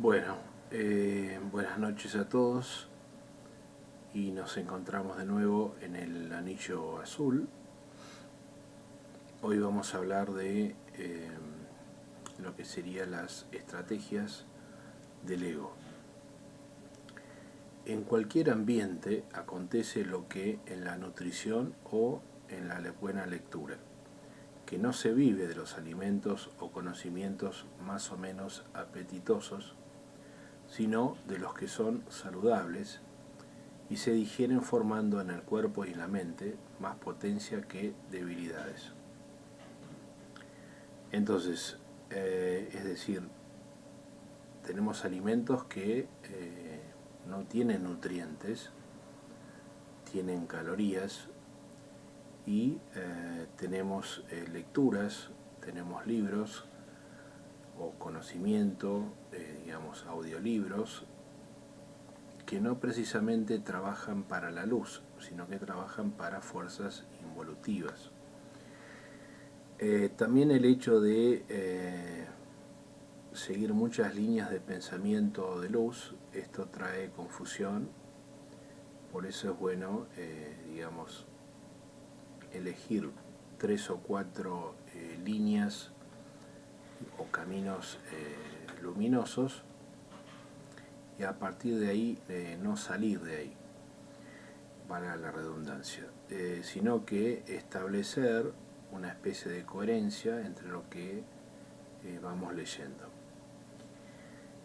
Bueno, buenas noches a todos y nos encontramos de nuevo en el Anillo Azul. Hoy vamos a hablar de lo que serían las estrategias del ego. En cualquier ambiente acontece lo que en la nutrición o en la buena lectura, que no se vive de los alimentos o conocimientos más o menos apetitosos, sino de los que son saludables y se digieren formando en el cuerpo y en la mente más potencia que debilidades. Entonces, es decir, tenemos alimentos que no tienen nutrientes, tienen calorías y tenemos lecturas, tenemos libros o conocimiento, digamos audiolibros, que no precisamente trabajan para la luz, sino que trabajan para fuerzas involutivas. También el hecho de seguir muchas líneas de pensamiento de luz, esto trae confusión, por eso es bueno, digamos, elegir 3 o 4 líneas o caminos luminosos y a partir de ahí no salir de ahí, para la redundancia, sino que establecer una especie de coherencia entre lo que vamos leyendo.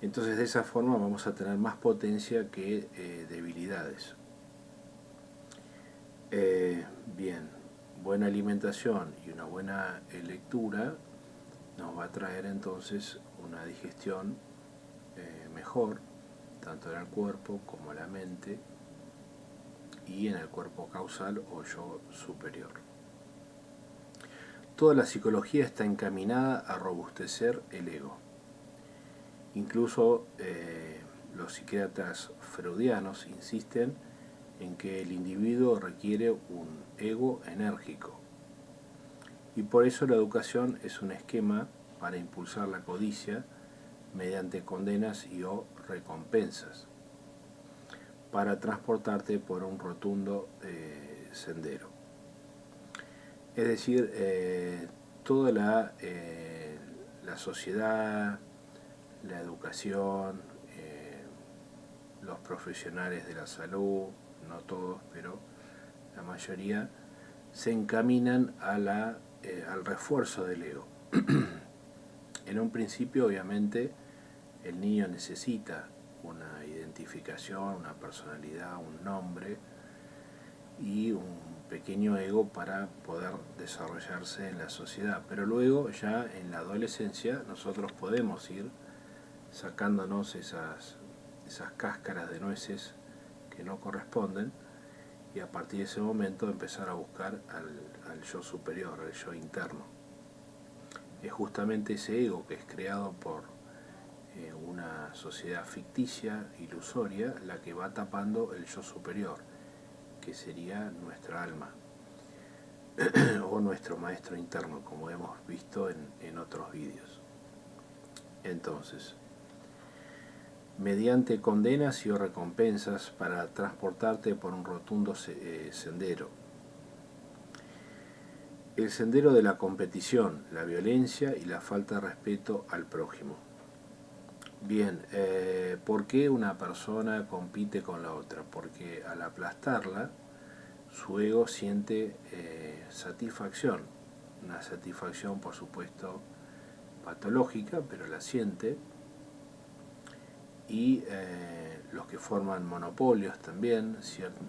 Entonces de esa forma vamos a tener más potencia que debilidades. Bien, buena alimentación y una buena lectura nos va a traer entonces una digestión mejor, tanto en el cuerpo como en la mente y en el cuerpo causal o yo superior. Toda la psicología está encaminada a robustecer el ego. Incluso los psiquiatras freudianos insisten en que el individuo requiere un ego enérgico. Y por eso la educación es un esquema para impulsar la codicia mediante condenas y o recompensas, para transportarte por un rotundo sendero. Es decir, toda la sociedad, la educación, los profesionales de la salud, no todos, pero la mayoría, se encaminan a al refuerzo del ego. En un principio, obviamente, el niño necesita una identificación, una personalidad, un nombre y un pequeño ego para poder desarrollarse en la sociedad. Pero luego, ya en la adolescencia, nosotros podemos ir sacándonos esas cáscaras de nueces que no corresponden y a partir de ese momento empezar a buscar al yo superior, al yo interno. Es justamente ese ego que es creado por una sociedad ficticia, ilusoria, la que va tapando el yo superior, que sería nuestra alma o nuestro maestro interno, como hemos visto en otros vídeos. Entonces, mediante condenas y o recompensas para transportarte por un rotundo sendero. El sendero de la competición, la violencia y la falta de respeto al prójimo. Bien, ¿por qué una persona compite con la otra? Porque al aplastarla, su ego siente satisfacción, una satisfacción por supuesto patológica, pero la siente, y los que forman monopolios también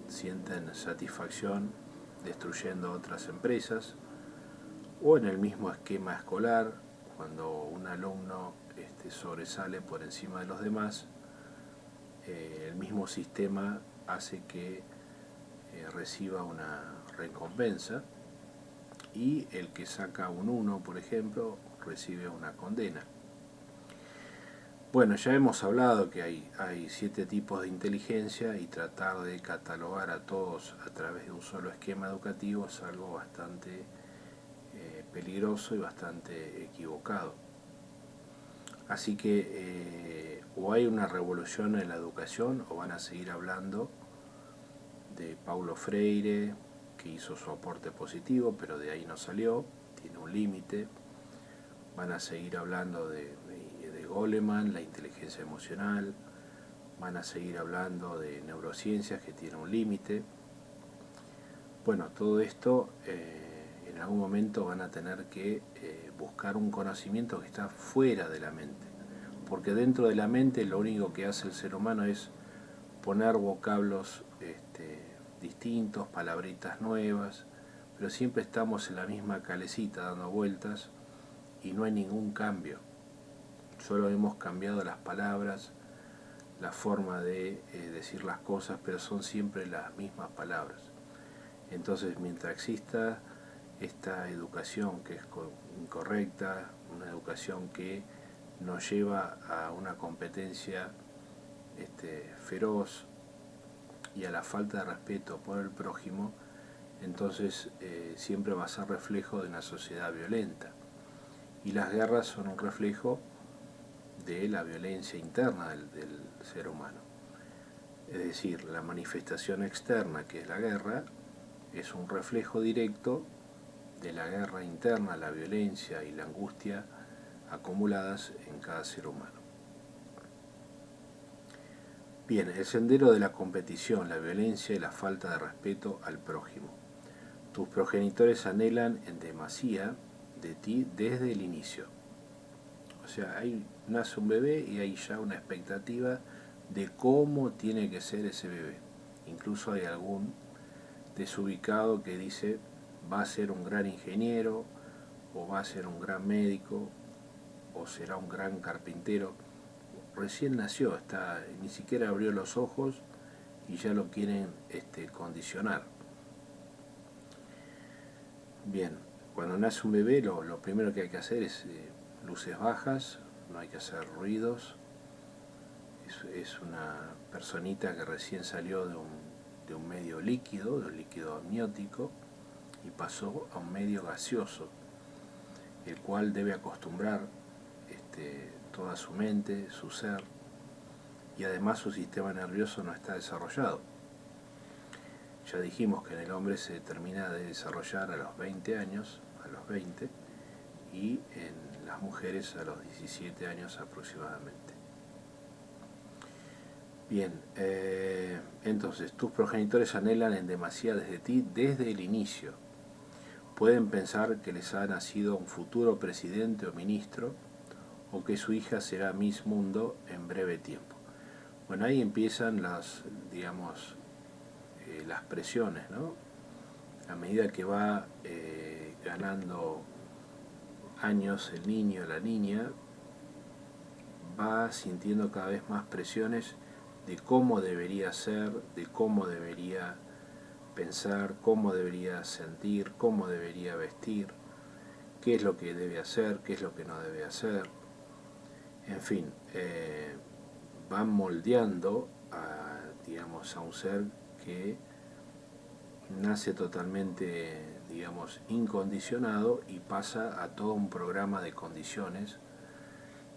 sienten satisfacción destruyendo otras empresas, o en el mismo esquema escolar, cuando un alumno sobresale por encima de los demás, el mismo sistema hace que reciba una recompensa y el que saca un 1, por ejemplo, recibe una condena. Bueno, ya hemos hablado que hay 7 tipos de inteligencia y tratar de catalogar a todos a través de un solo esquema educativo es algo bastante peligroso y bastante equivocado. Así que o hay una revolución en la educación o van a seguir hablando de Paulo Freire, que hizo su aporte positivo, pero de ahí no salió, tiene un límite. Van a seguir hablando de Goleman, la inteligencia emocional. Van a seguir hablando de neurociencias, que tiene un límite. Bueno, todo esto en algún momento van a tener que buscar un conocimiento que está fuera de la mente. Porque dentro de la mente lo único que hace el ser humano es poner vocablos distintos, palabritas nuevas, pero siempre estamos en la misma calecita dando vueltas y no hay ningún cambio. Solo hemos cambiado las palabras, la forma de decir las cosas, pero son siempre las mismas palabras. Entonces, mientras exista esta educación que es incorrecta, una educación que nos lleva a una competencia feroz y a la falta de respeto por el prójimo, entonces siempre va a ser reflejo de una sociedad violenta. Y las guerras son un reflejo de la violencia interna del ser humano. Es decir, la manifestación externa, que es la guerra, es un reflejo directo de la guerra interna, la violencia y la angustia acumuladas en cada ser humano. Bien, el sendero de la competición, la violencia y la falta de respeto al prójimo. Tus progenitores anhelan en demasía de ti desde el inicio. O sea, ahí nace un bebé y hay ya una expectativa de cómo tiene que ser ese bebé. Incluso hay algún desubicado que dice va a ser un gran ingeniero, o va a ser un gran médico, o será un gran carpintero. Recién nació, ni siquiera abrió los ojos y ya lo quieren condicionar. Bien, cuando nace un bebé lo primero que hay que hacer es luces bajas, no hay que hacer ruidos. Es una personita que recién salió de un medio líquido, de un líquido amniótico, y pasó a un medio gaseoso, el cual debe acostumbrar toda su mente, su ser, y además su sistema nervioso no está desarrollado. Ya dijimos que en el hombre se termina de desarrollar a los 20 años, y en las mujeres a los 17 años aproximadamente. Bien, entonces tus progenitores anhelan en demasía desde ti desde el inicio. Pueden pensar que les ha nacido un futuro presidente o ministro, o que su hija será Miss Mundo en breve tiempo. Bueno, ahí empiezan las presiones, ¿no? A medida que va ganando años el niño o la niña, va sintiendo cada vez más presiones de cómo debería ser, de cómo debería pensar, cómo debería sentir, cómo debería vestir, qué es lo que debe hacer, qué es lo que no debe hacer. En fin, van moldeando a un ser que nace totalmente, incondicionado y pasa a todo un programa de condiciones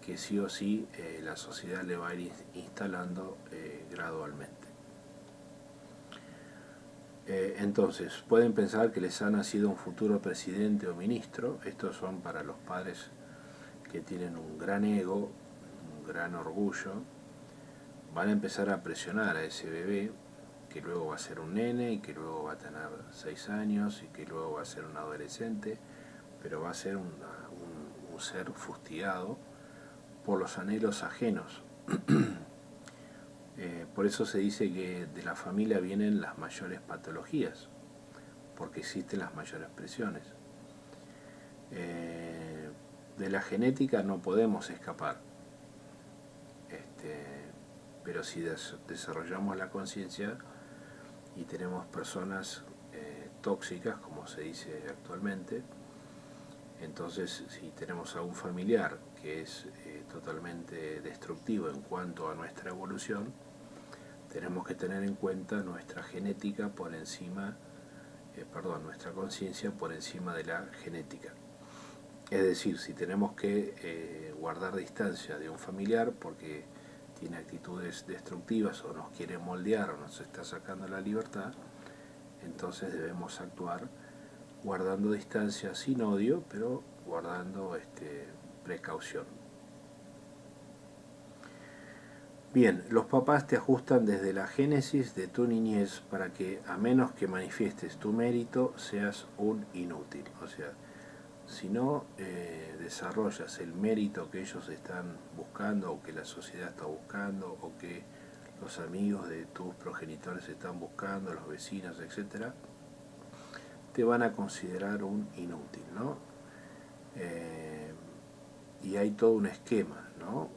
que sí o sí la sociedad le va a ir instalando gradualmente. Entonces, pueden pensar que les ha nacido un futuro presidente o ministro. Estos son para los padres que tienen un gran ego, un gran orgullo. Van a empezar a presionar a ese bebé, que luego va a ser un nene y que luego va a tener 6 años y que luego va a ser un adolescente, pero va a ser un ser fustigado por los anhelos ajenos. Por eso se dice que de la familia vienen las mayores patologías, porque existen las mayores presiones. De la genética no podemos escapar, pero si desarrollamos la conciencia y tenemos personas tóxicas, como se dice actualmente, entonces si tenemos a un familiar que es totalmente destructivo en cuanto a nuestra evolución, tenemos que tener en cuenta nuestra genética por encima, nuestra conciencia por encima de la genética. Es decir, si tenemos que guardar distancia de un familiar porque tiene actitudes destructivas o nos quiere moldear o nos está sacando la libertad, entonces debemos actuar guardando distancia sin odio, pero guardando precaución. Bien, los papás te ajustan desde la génesis de tu niñez para que, a menos que manifiestes tu mérito, seas un inútil. O sea, si no desarrollas el mérito que ellos están buscando, o que la sociedad está buscando, o que los amigos de tus progenitores están buscando, los vecinos, etc., te van a considerar un inútil, ¿no? Y hay todo un esquema, ¿no?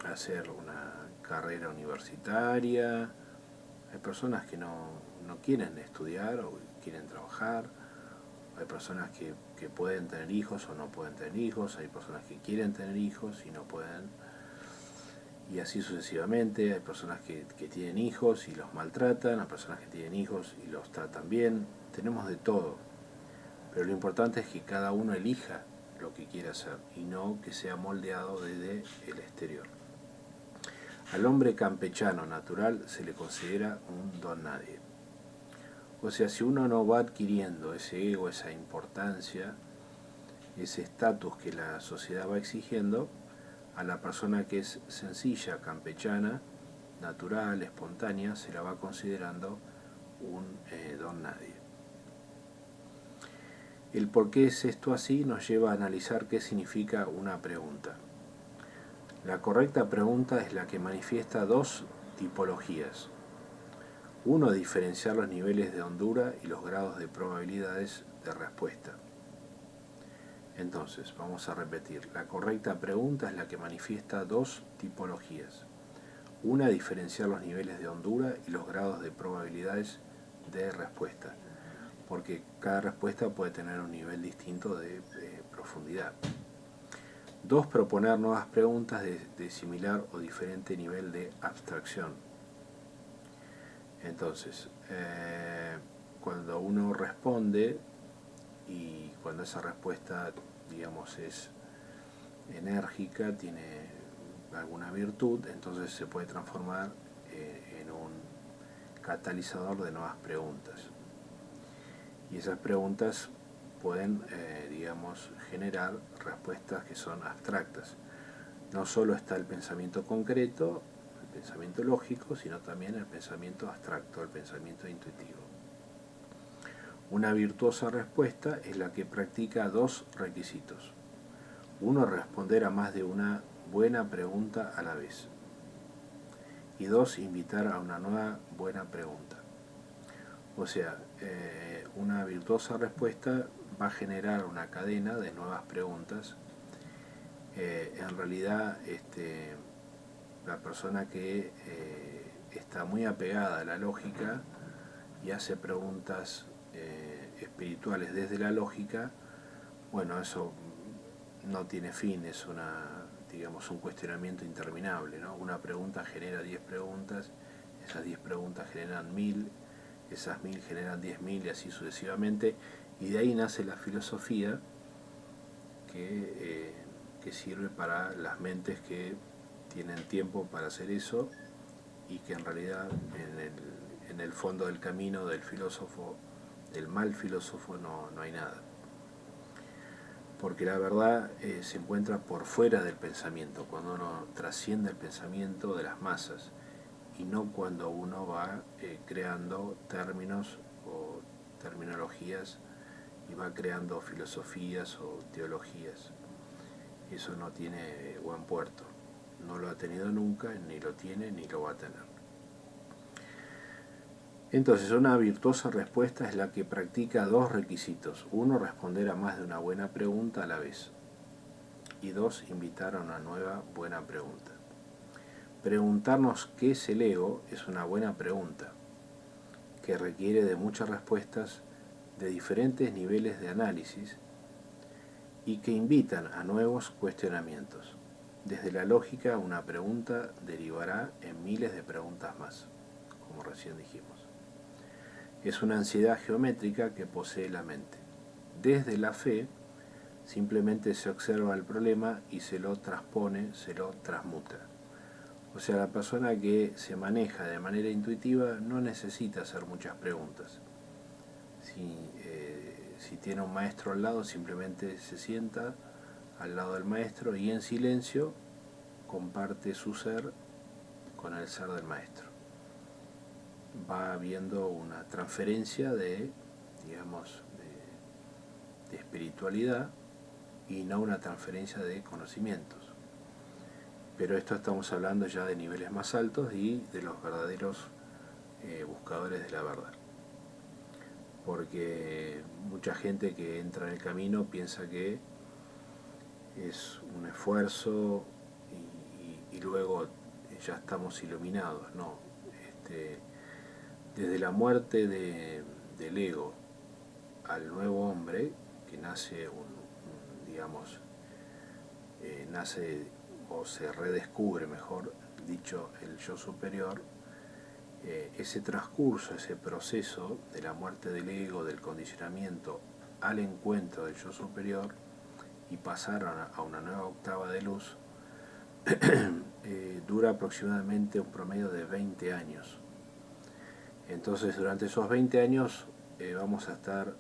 Hacer una carrera universitaria. Hay personas que no quieren estudiar o quieren trabajar. Hay personas que pueden tener hijos o no pueden tener hijos. Hay personas que quieren tener hijos y no pueden. Y así sucesivamente. Hay personas que tienen hijos y los maltratan. Hay personas que tienen hijos y los tratan bien. Tenemos de todo. Pero lo importante es que cada uno elija lo que quiere hacer y no que sea moldeado desde el exterior. Al hombre campechano natural se le considera un don nadie. O sea, si uno no va adquiriendo ese ego, esa importancia, ese estatus que la sociedad va exigiendo, a la persona que es sencilla, campechana, natural, espontánea, se la va considerando un don nadie. El por qué es esto así nos lleva a analizar qué significa una pregunta. La correcta pregunta es la que manifiesta dos tipologías. Uno, diferenciar los niveles de hondura y los grados de probabilidades de respuesta. Entonces, vamos a repetir. La correcta pregunta es la que manifiesta dos tipologías. Una, diferenciar los niveles de hondura y los grados de probabilidades de respuesta, porque cada respuesta puede tener un nivel distinto de profundidad. Dos, proponer nuevas preguntas de similar o diferente nivel de abstracción. Entonces, cuando uno responde y cuando esa respuesta, digamos, es enérgica, tiene alguna virtud, entonces se puede transformar en un catalizador de nuevas preguntas. Y esas preguntas pueden, digamos, generar respuestas que son abstractas. No solo está el pensamiento concreto, el pensamiento lógico, sino también el pensamiento abstracto, el pensamiento intuitivo. Una virtuosa respuesta es la que practica dos requisitos. Uno, responder a más de una buena pregunta a la vez. Y dos, invitar a una nueva buena pregunta. O sea, una virtuosa respuesta va a generar una cadena de nuevas preguntas. En realidad, la persona que está muy apegada a la lógica y hace preguntas espirituales desde la lógica, bueno, eso no tiene fin, es digamos, un cuestionamiento interminable, ¿no? Una pregunta genera 10 preguntas, esas 10 preguntas generan 1000, esas 1000 generan 10.000 y así sucesivamente, y de ahí nace la filosofía que sirve para las mentes que tienen tiempo para hacer eso y que en realidad en el fondo del camino del filósofo, del mal filósofo, no hay nada. Porque la verdad se encuentra por fuera del pensamiento, cuando uno trasciende el pensamiento de las masas, y no cuando uno va creando términos o terminologías y va creando filosofías o teologías. Eso no tiene buen puerto. No lo ha tenido nunca, ni lo tiene, ni lo va a tener. Entonces, una virtuosa respuesta es la que practica dos requisitos. Uno, responder a más de una buena pregunta a la vez. Y dos, invitar a una nueva buena pregunta. Preguntarnos qué es el ego es una buena pregunta, que requiere de muchas respuestas de diferentes niveles de análisis y que invitan a nuevos cuestionamientos. Desde la lógica, una pregunta derivará en miles de preguntas más, como recién dijimos. Es una ansiedad geométrica que posee la mente. desde la fe simplemente se observa el problema y se lo transpone, se lo transmuta. O sea, la persona que se maneja de manera intuitiva no necesita hacer muchas preguntas. Si tiene un maestro al lado, simplemente se sienta al lado del maestro y en silencio comparte su ser con el ser del maestro. Va habiendo una transferencia de, digamos, de espiritualidad y no una transferencia de conocimientos. Pero esto estamos hablando ya de niveles más altos y de los verdaderos buscadores de la verdad. Porque mucha gente que entra en el camino piensa que es un esfuerzo y luego ya estamos iluminados. No, desde la muerte del ego al nuevo hombre, que nace digamos, nace o se redescubre, mejor dicho, el yo superior, ese transcurso, ese proceso de la muerte del ego, del condicionamiento al encuentro del yo superior y pasar a una nueva octava de luz, dura aproximadamente un promedio de 20 años. Entonces durante esos 20 años vamos a estar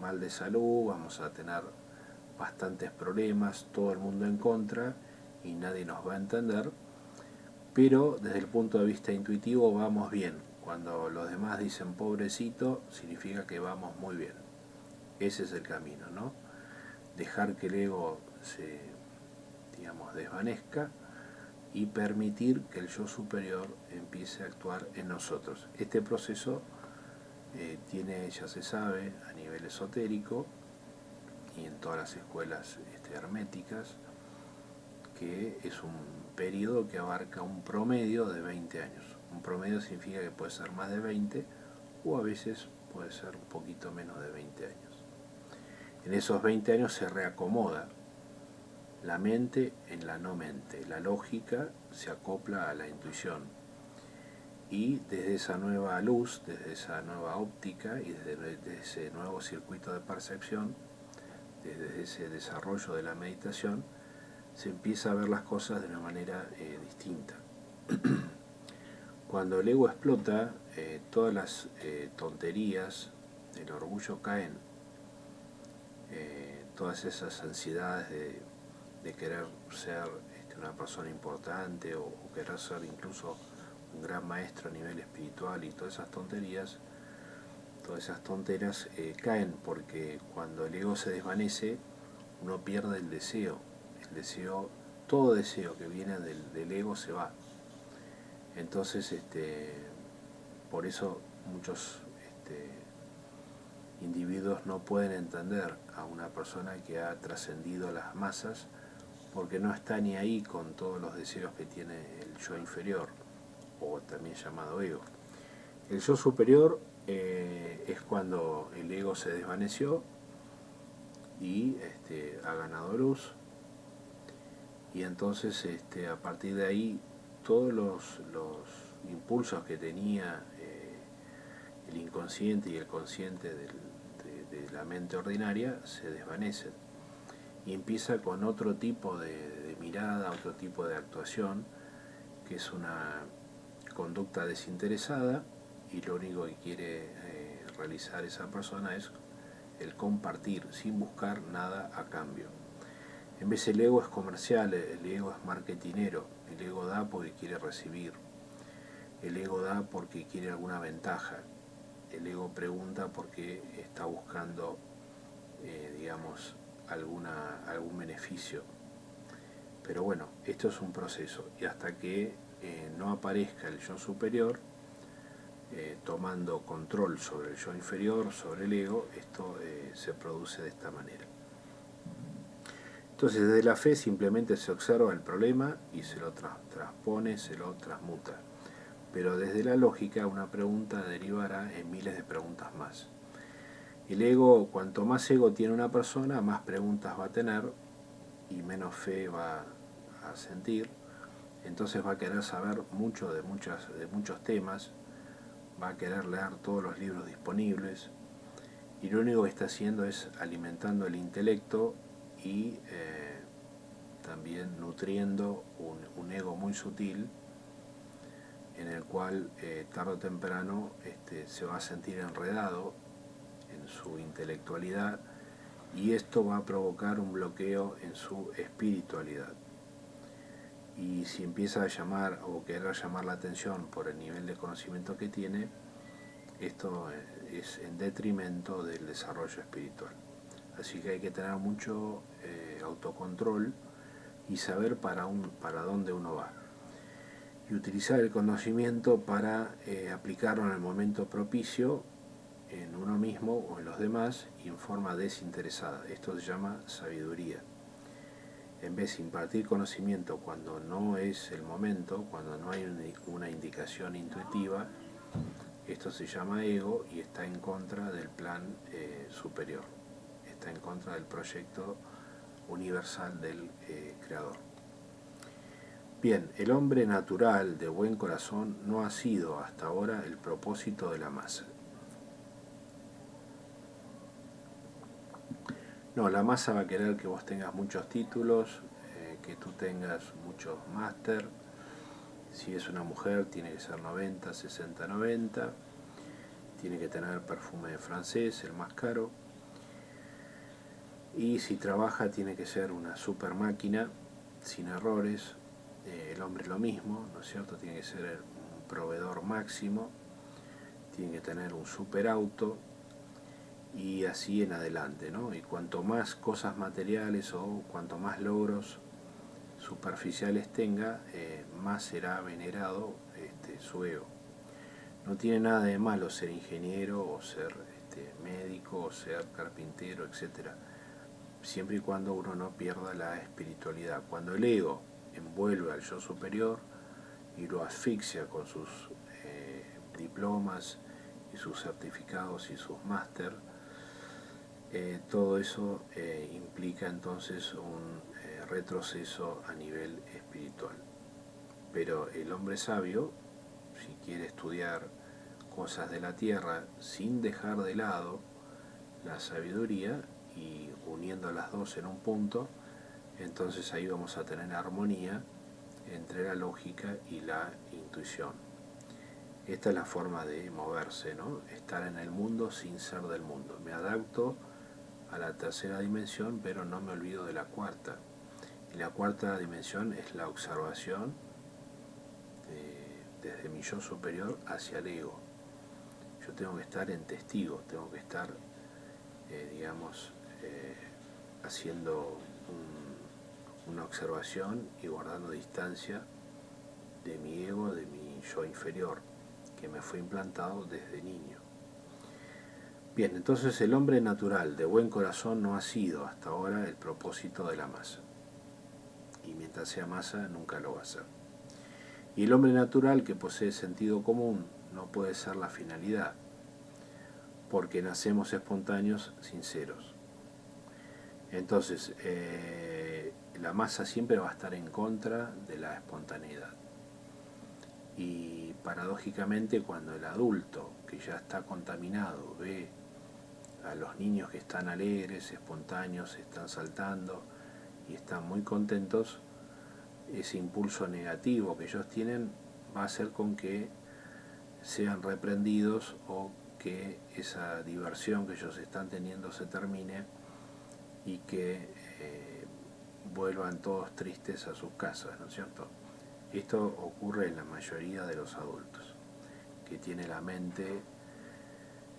mal de salud, vamos a tener bastantes problemas, todo el mundo en contra y nadie nos va a entender, pero desde el punto de vista intuitivo vamos bien. Cuando los demás dicen pobrecito, significa que vamos muy bien. Ese es el camino, ¿no? Dejar que el ego se, digamos, desvanezca y permitir que el yo superior empiece a actuar en nosotros. Este proceso tiene, ya se sabe, a nivel esotérico y en todas las escuelas herméticas, que es un periodo que abarca un promedio de 20 años. Un promedio significa que puede ser más de 20 o a veces puede ser un poquito menos de 20 años. En esos 20 años se reacomoda la mente en la no mente, la lógica se acopla a la intuición y desde esa nueva luz, desde esa nueva óptica y desde ese nuevo circuito de percepción, desde ese desarrollo de la meditación, se empieza a ver las cosas de una manera distinta. Cuando el ego explota, todas las tonterías del orgullo caen, todas esas ansiedades de querer ser una persona importante o querer ser incluso un gran maestro a nivel espiritual y todas esas tonterías, todas esas tonteras caen porque cuando el ego se desvanece uno pierde el deseo, todo deseo que viene del ego se va. Entonces por eso muchos individuos no pueden entender a una persona que ha trascendido las masas porque no está ni ahí con todos los deseos que tiene el yo inferior, o también llamado ego. El yo superior es cuando el ego se desvaneció y ha ganado luz, y entonces a partir de ahí todos los impulsos que tenía el inconsciente y el consciente de la mente ordinaria se desvanecen y empieza con otro tipo de mirada, otro tipo de actuación, que es una conducta desinteresada, y lo único que quiere realizar esa persona es el compartir sin buscar nada a cambio. En vez el ego es comercial, el ego es marketinero, el ego da porque quiere recibir, el ego da porque quiere alguna ventaja, el ego pregunta porque está buscando, digamos, algún beneficio. Pero bueno, esto es un proceso y hasta que no aparezca el yo superior tomando control sobre el yo inferior, sobre el ego, esto se produce de esta manera. Entonces desde la fe simplemente se observa el problema y se lo transpone, se lo transmuta. Pero desde la lógica una pregunta derivará en miles de preguntas más. El ego, cuanto más ego tiene una persona, más preguntas va a tener y menos fe va a sentir. Entonces va a querer saber mucho de muchos temas, va a querer leer todos los libros disponibles y lo único que está haciendo es alimentando el intelecto y también nutriendo un ego muy sutil en el cual tarde o temprano se va a sentir enredado en su intelectualidad, y esto va a provocar un bloqueo en su espiritualidad. Y si empieza a llamar o querer llamar la atención por el nivel de conocimiento que tiene, esto es en detrimento del desarrollo espiritual. Así que hay que tener mucho autocontrol y saber para dónde uno va. Y utilizar el conocimiento para aplicarlo en el momento propicio en uno mismo o en los demás y en forma desinteresada. Esto se llama sabiduría. En vez de impartir conocimiento cuando no es el momento, cuando no hay una indicación intuitiva, esto se llama ego y está en contra del plan superior, está en contra del proyecto universal del Creador. Bien, el hombre natural de buen corazón no ha sido hasta ahora el propósito de la masa. No, la masa va a querer que vos tengas muchos títulos, que tú tengas muchos máster. Si es una mujer, tiene que ser 90, 60, 90. Tiene que tener perfume francés, el más caro. Y si trabaja, tiene que ser una super máquina, sin errores. El hombre lo mismo, ¿no es cierto? Tiene que ser un proveedor máximo. Tiene que tener un super auto. Y así en adelante, ¿no? Y cuanto más cosas materiales o cuanto más logros superficiales tenga, más será venerado su ego. No tiene nada de malo ser ingeniero o ser médico o ser carpintero, etc. Siempre y cuando uno no pierda la espiritualidad. Cuando el ego envuelve al yo superior y lo asfixia con sus diplomas y sus certificados y sus máster, todo eso implica entonces un retroceso a nivel espiritual. Pero el hombre sabio, si quiere estudiar cosas de la tierra sin dejar de lado la sabiduría y uniendo las dos en un punto, entonces ahí vamos a tener armonía entre la lógica y la intuición. Esta es la forma de moverse, ¿no? Estar en el mundo sin ser del mundo. Me adapto a la tercera dimensión, pero no me olvido de la cuarta. Y la cuarta dimensión es la observación desde mi yo superior hacia el ego. Yo tengo que estar en testigo, tengo que estar, haciendo una observación y guardando distancia de mi ego, de mi yo inferior, que me fue implantado desde niño. Bien, entonces el hombre natural de buen corazón no ha sido hasta ahora el propósito de la masa. Y mientras sea masa, nunca lo va a ser. Y el hombre natural que posee sentido común no puede ser la finalidad, porque nacemos espontáneos, sinceros. Entonces, la masa siempre va a estar en contra de la espontaneidad. Y paradójicamente, cuando el adulto, que ya está contaminado, ve a los niños que están alegres, espontáneos, están saltando y están muy contentos, ese impulso negativo que ellos tienen va a hacer con que sean reprendidos o que esa diversión que ellos están teniendo se termine y que vuelvan todos tristes a sus casas, ¿no es cierto? Esto ocurre en la mayoría de los adultos, que tiene la mente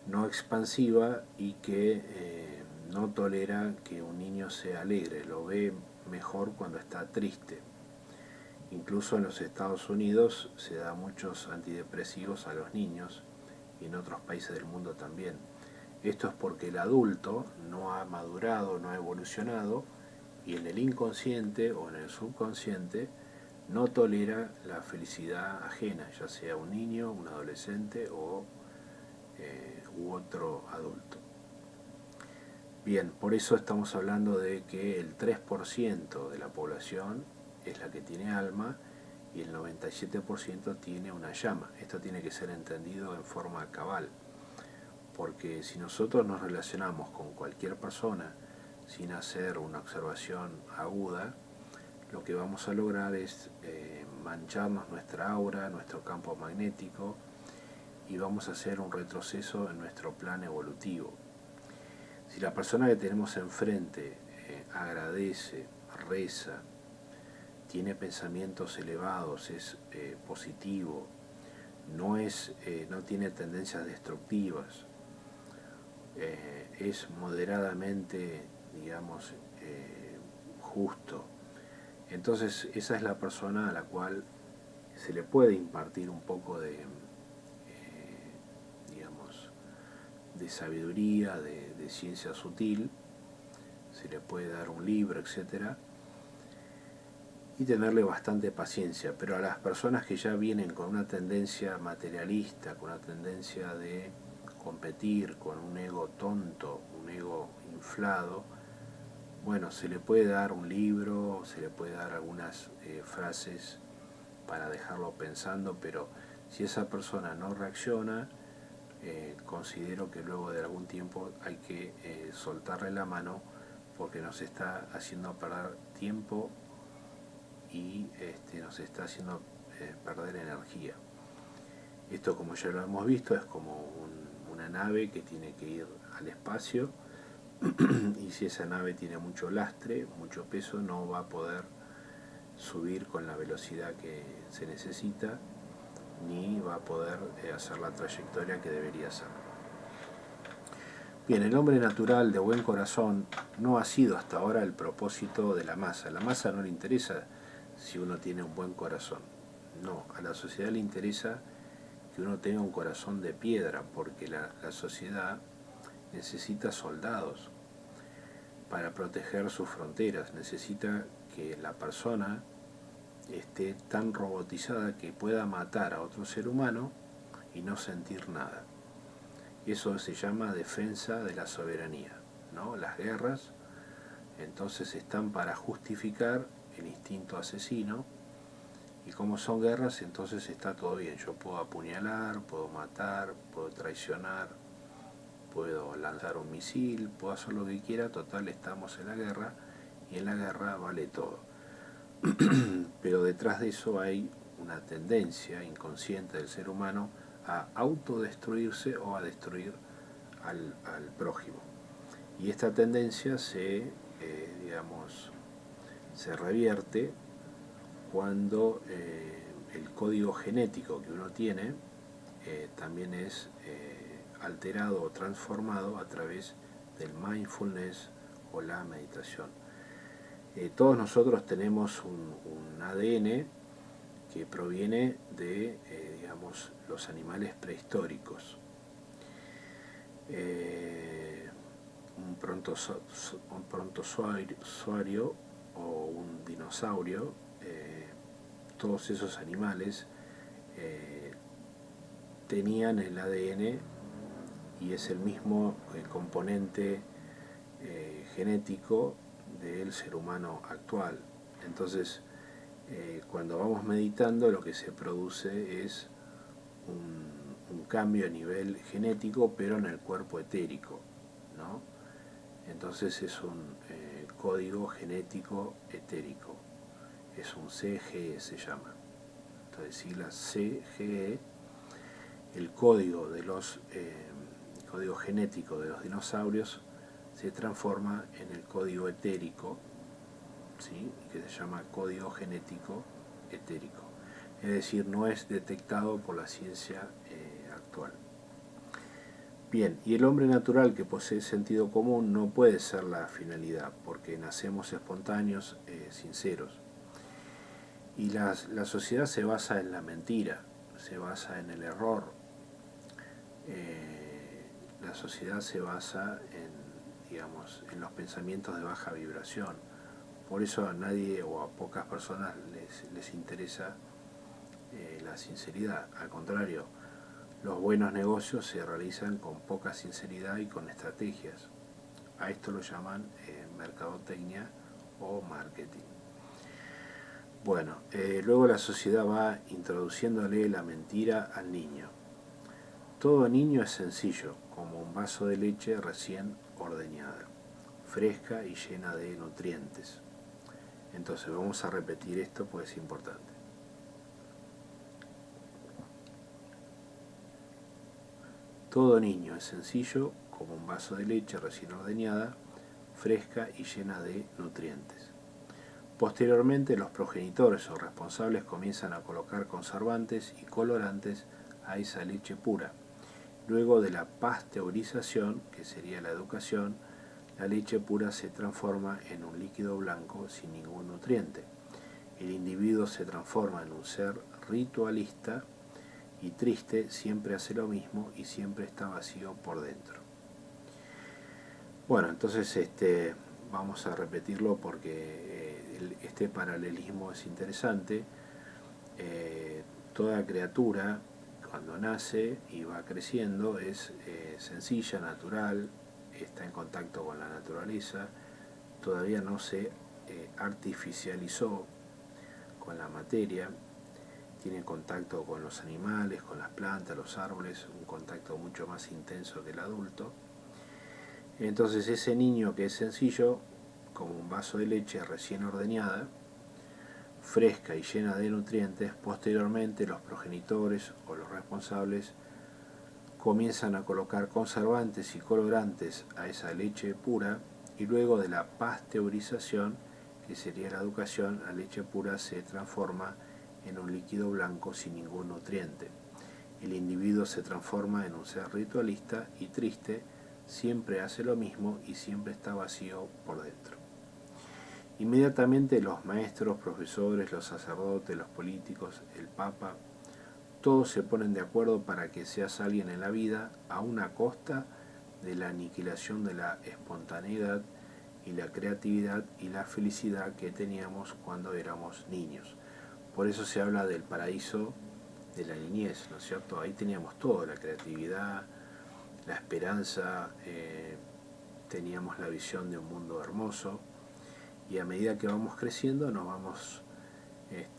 no expansiva y que no tolera que un niño sea alegre, lo ve mejor cuando está triste. Incluso en los Estados Unidos se da muchos antidepresivos a los niños y en otros países del mundo también. Esto es porque el adulto no ha madurado, no ha evolucionado y en el inconsciente o en el subconsciente no tolera la felicidad ajena, ya sea un niño, un adolescente o u otro adulto. Bien, por eso estamos hablando de que el 3% de la población es la que tiene alma y el 97% tiene una llama. Esto tiene que ser entendido en forma cabal, porque si nosotros nos relacionamos con cualquier persona sin hacer una observación aguda, lo que vamos a lograr es mancharnos nuestra aura, nuestro campo magnético, y vamos a hacer un retroceso en nuestro plan evolutivo. Si la persona que tenemos enfrente agradece, reza, tiene pensamientos elevados, es positivo, no tiene tendencias destructivas, es moderadamente, digamos, justo, entonces esa es la persona a la cual se le puede impartir un poco de, digamos, de sabiduría, de ciencia sutil, se le puede dar un libro, etcétera, y tenerle bastante paciencia. Pero a las personas que ya vienen con una tendencia materialista, con una tendencia de competir, con un ego tonto, un ego inflado, bueno, se le puede dar un libro, se le puede dar algunas frases para dejarlo pensando, pero si esa persona no reacciona, considero que luego de algún tiempo hay que soltarle la mano, porque nos está haciendo perder tiempo y nos está haciendo perder energía. Esto, como ya lo hemos visto, es como una nave que tiene que ir al espacio, y si esa nave tiene mucho lastre, mucho peso, no va a poder subir con la velocidad que se necesita, ni va a poder hacer la trayectoria que debería hacer. Bien, el hombre natural de buen corazón no ha sido hasta ahora el propósito de la masa. A la masa no le interesa si uno tiene un buen corazón. No, a la sociedad le interesa que uno tenga un corazón de piedra, porque la sociedad necesita soldados para proteger sus fronteras, necesita que la persona esté tan robotizada que pueda matar a otro ser humano y no sentir nada. Eso se llama defensa de la soberanía, ¿no? Las guerras entonces están para justificar el instinto asesino, y como son guerras, entonces está todo bien. Yo puedo apuñalar, puedo matar, puedo traicionar, puedo lanzar un misil, puedo hacer lo que quiera, total estamos en la guerra, y en la guerra vale todo. Pero detrás de eso hay una tendencia inconsciente del ser humano a autodestruirse o a destruir al prójimo. Y esta tendencia se revierte cuando el código genético que uno tiene también es alterado o transformado a través del mindfulness o la meditación. Todos nosotros tenemos un ADN que proviene de los animales prehistóricos. Un prontozoario o un dinosaurio, todos esos animales tenían el ADN, y es el mismo componente genético del ser humano actual. Entonces, cuando vamos meditando, lo que se produce es un cambio a nivel genético, pero en el cuerpo etérico, ¿no? Entonces es un código genético etérico, es un CGE, se llama. Entonces, siglas CGE, el código código genético de los dinosaurios se transforma en el código etérico, ¿sí? Que se llama código genético etérico. Es decir, no es detectado por la ciencia actual. Bien, y el hombre natural que posee sentido común no puede ser la finalidad, porque nacemos espontáneos, sinceros. Y la sociedad se basa en la mentira, se basa en el error. La sociedad se basa en los pensamientos de baja vibración. Por eso a nadie o a pocas personas les interesa la sinceridad. Al contrario, los buenos negocios se realizan con poca sinceridad y con estrategias. A esto lo llaman mercadotecnia o marketing. Bueno, luego la sociedad va introduciéndole la mentira al niño. Todo niño es sencillo, como un vaso de leche recién ordeñada, fresca y llena de nutrientes. Entonces vamos a repetir esto porque es importante. Todo niño es sencillo, como un vaso de leche recién ordeñada, fresca y llena de nutrientes. Posteriormente, los progenitores o responsables comienzan a colocar conservantes y colorantes a esa leche pura. Luego de la pasteurización, que sería la educación, la leche pura se transforma en un líquido blanco sin ningún nutriente. El individuo se transforma en un ser ritualista y triste, siempre hace lo mismo y siempre está vacío por dentro. Bueno, entonces vamos a repetirlo porque este paralelismo es interesante. Toda criatura, cuando nace y va creciendo, es sencilla, natural, está en contacto con la naturaleza, todavía no se artificializó con la materia, tiene contacto con los animales, con las plantas, los árboles, un contacto mucho más intenso que el adulto. Entonces ese niño que es sencillo, como un vaso de leche recién ordeñada, fresca y llena de nutrientes, posteriormente los progenitores o los responsables comienzan a colocar conservantes y colorantes a esa leche pura y luego de la pasteurización, que sería la educación, la leche pura se transforma en un líquido blanco sin ningún nutriente. El individuo se transforma en un ser ritualista y triste, siempre hace lo mismo y siempre está vacío por dentro. Inmediatamente los maestros, profesores, los sacerdotes, los políticos, el Papa, todos se ponen de acuerdo para que seas alguien en la vida a una costa de la aniquilación de la espontaneidad y la creatividad y la felicidad que teníamos cuando éramos niños. Por eso se habla del paraíso de la niñez, ¿no es cierto? Ahí teníamos todo, la creatividad, la esperanza, teníamos la visión de un mundo hermoso, y a medida que vamos creciendo nos vamos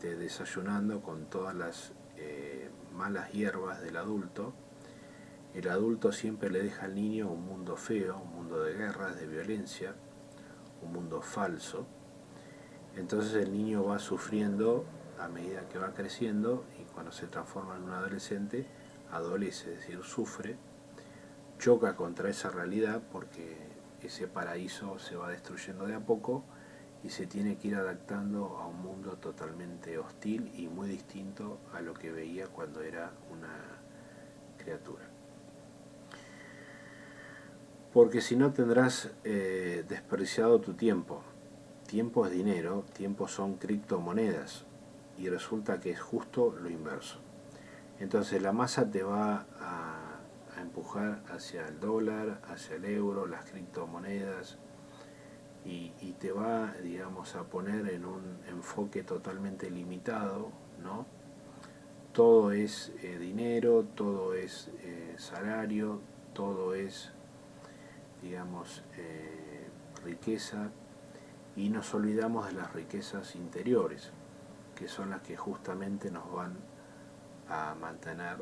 desayunando con todas las malas hierbas del adulto. El adulto siempre le deja al niño un mundo feo, un mundo de guerras, de violencia, un mundo falso. Entonces el niño va sufriendo a medida que va creciendo y cuando se transforma en un adolescente, adolece, es decir, sufre, choca contra esa realidad porque ese paraíso se va destruyendo de a poco y se tiene que ir adaptando a un mundo totalmente hostil y muy distinto a lo que veía cuando era una criatura. Porque si no tendrás desperdiciado tu tiempo. Tiempo es dinero, tiempo son criptomonedas y resulta que es justo lo inverso. Entonces la masa te va a empujar hacia el dólar, hacia el euro, las criptomonedas, y te va, digamos, a poner en un enfoque totalmente limitado, ¿no? Todo es dinero, todo es salario, todo es, digamos, riqueza, y nos olvidamos de las riquezas interiores, que son las que justamente nos van a mantener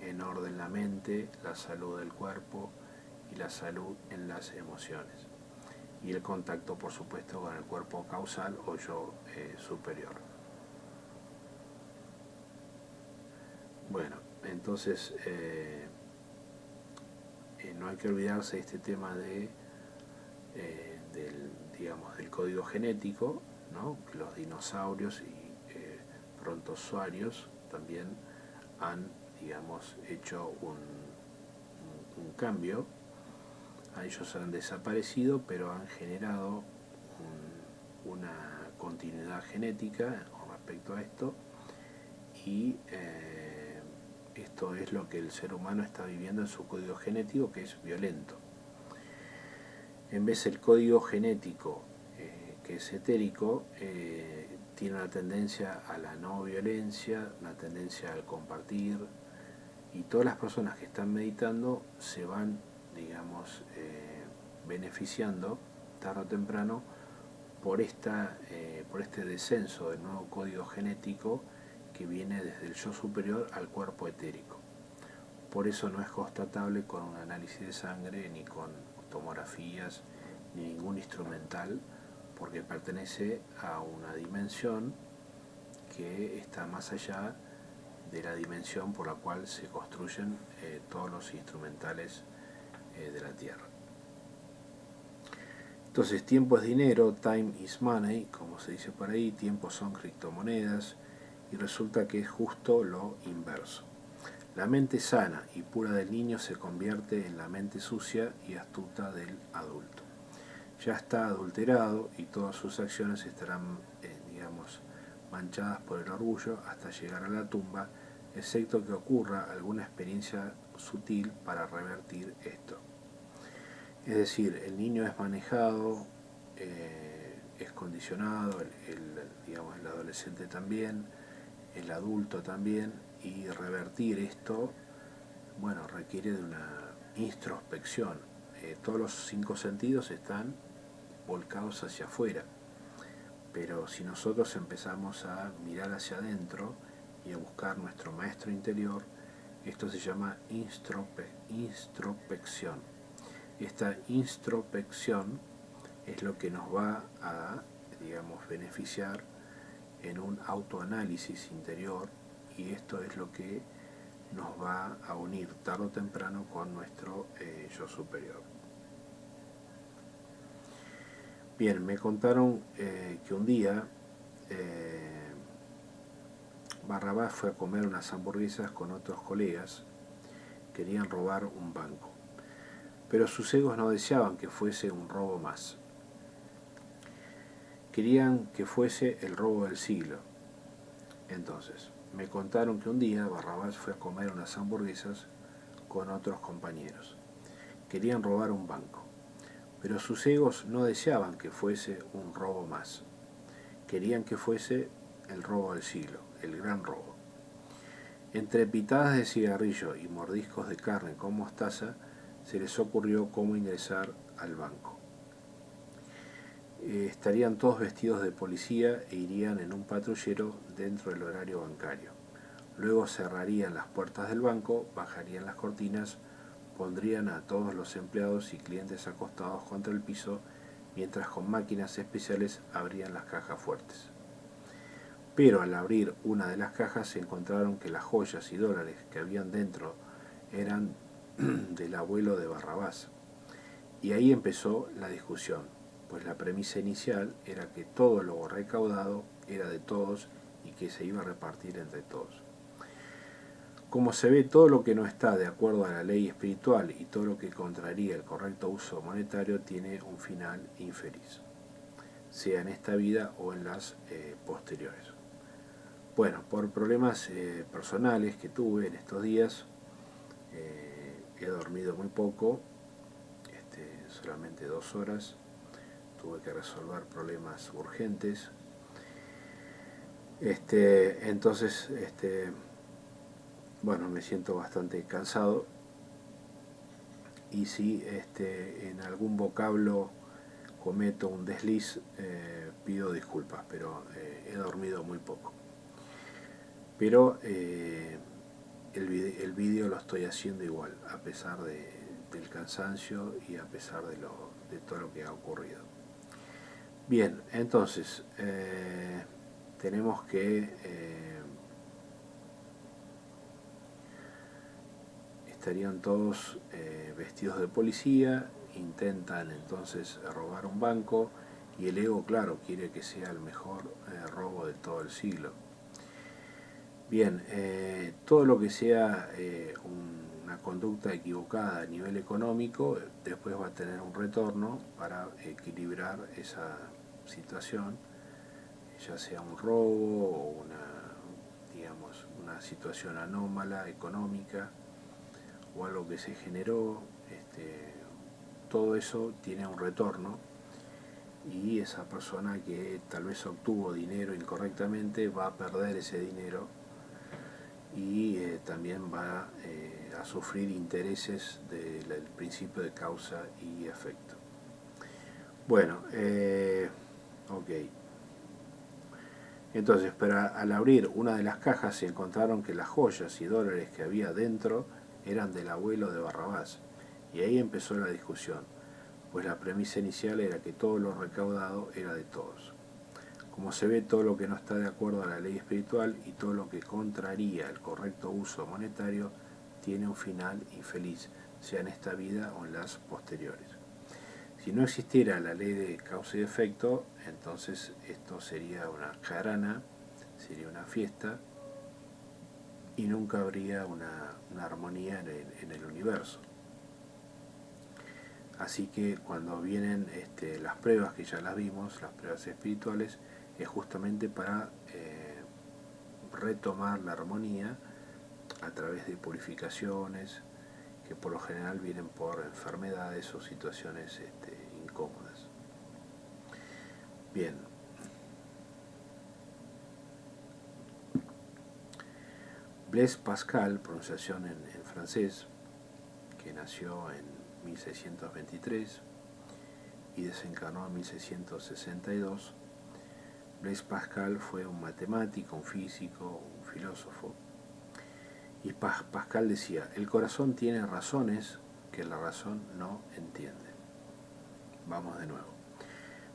en orden la mente, la salud del cuerpo y la salud en las emociones. Y el contacto, por supuesto, con el cuerpo causal o yo superior. Bueno, entonces no hay que olvidarse de este tema del código genético, ¿no? Los dinosaurios y prontozoarios también han, digamos, hecho un cambio. A ellos han desaparecido, pero han generado una continuidad genética con respecto a esto, y esto es lo que el ser humano está viviendo en su código genético, que es violento. En vez del código genético, que es etérico, tiene una tendencia a la no violencia, una tendencia al compartir, y todas las personas que están meditando se van, digamos, beneficiando tarde o temprano por este descenso del nuevo código genético que viene desde el yo superior al cuerpo etérico. por eso no es constatable con un análisis de sangre, ni con tomografías, ni ningún instrumental, porque pertenece a una dimensión que está más allá de la dimensión por la cual se construyen todos los instrumentales de la Tierra. Entonces, tiempo es dinero, time is money, como se dice por ahí, tiempo son criptomonedas, y resulta que es justo lo inverso. La mente sana y pura del niño se convierte en la mente sucia y astuta del adulto. Ya está adulterado y todas sus acciones estarán, manchadas por el orgullo hasta llegar a la tumba, excepto que ocurra alguna experiencia sutil para revertir esto. Es decir, el niño es manejado, es condicionado, el adolescente también, el adulto también, y revertir esto, requiere de una introspección. Todos los 5 sentidos están volcados hacia afuera, pero si nosotros empezamos a mirar hacia adentro y a buscar nuestro maestro interior, esto se llama introspección. Esta introspección es lo que nos va a, beneficiar en un autoanálisis interior, y esto es lo que nos va a unir tarde o temprano con nuestro yo superior. Bien, me contaron que un día Barrabás fue a comer unas hamburguesas con otros colegas. Querían robar un banco, pero sus egos no deseaban que fuese un robo más. Querían que fuese el robo del siglo. Entonces, me contaron que un día Barrabás fue a comer unas hamburguesas con otros compañeros. Querían robar un banco, pero sus egos no deseaban que fuese un robo más. Querían que fuese el robo del siglo, el gran robo. Entre pitadas de cigarrillo y mordiscos de carne con mostaza, se les ocurrió cómo ingresar al banco. Estarían todos vestidos de policía e irían en un patrullero dentro del horario bancario. Luego cerrarían las puertas del banco, bajarían las cortinas, pondrían a todos los empleados y clientes acostados contra el piso, mientras con máquinas especiales abrían las cajas fuertes. Pero al abrir una de las cajas se encontraron que las joyas y dólares que habían dentro eran del abuelo de Barrabás. Y ahí empezó la discusión, pues la premisa inicial era que todo lo recaudado era de todos y que se iba a repartir entre todos. Como se ve, todo lo que no está de acuerdo a la ley espiritual y todo lo que contraría el correcto uso monetario tiene un final infeliz, sea en esta vida o en las posteriores. Bueno, por problemas personales que tuve en estos días, he dormido muy poco, solamente 2 horas, tuve que resolver problemas urgentes, entonces, me siento bastante cansado, y si en algún vocablo cometo un desliz, pido disculpas, pero he dormido muy poco. Pero el vídeo lo estoy haciendo igual, a pesar del cansancio y a pesar de todo lo que ha ocurrido. Bien, entonces, tenemos que estarían todos vestidos de policía, intentan entonces robar un banco, y el ego, claro, quiere que sea el mejor robo de todo el siglo. Bien, todo lo que sea una conducta equivocada a nivel económico, después va a tener un retorno para equilibrar esa situación, ya sea un robo o una situación anómala económica o algo que se generó, todo eso tiene un retorno, y esa persona que tal vez obtuvo dinero incorrectamente va a perder ese dinero, y también va a sufrir intereses del principio de causa y efecto. Bueno, ok. Entonces, al abrir una de las cajas se encontraron que las joyas y dólares que había dentro eran del abuelo de Barrabás, y ahí empezó la discusión, pues la premisa inicial era que todo lo recaudado era de todos. Como se ve, todo lo que no está de acuerdo a la ley espiritual y todo lo que contraría el correcto uso monetario tiene un final infeliz, sea en esta vida o en las posteriores. Si no existiera la ley de causa y efecto, entonces esto sería una jarana, sería una fiesta, y nunca habría una armonía en el universo. Así que cuando vienen las pruebas, que ya las vimos, las pruebas espirituales, es justamente para retomar la armonía a través de purificaciones que por lo general vienen por enfermedades o situaciones incómodas. Bien. Blaise Pascal, pronunciación en francés, que nació en 1623 y desencarnó en 1662. Blaise Pascal fue un matemático, un físico, un filósofo. Y Pascal decía, el corazón tiene razones que la razón no entiende. Vamos de nuevo.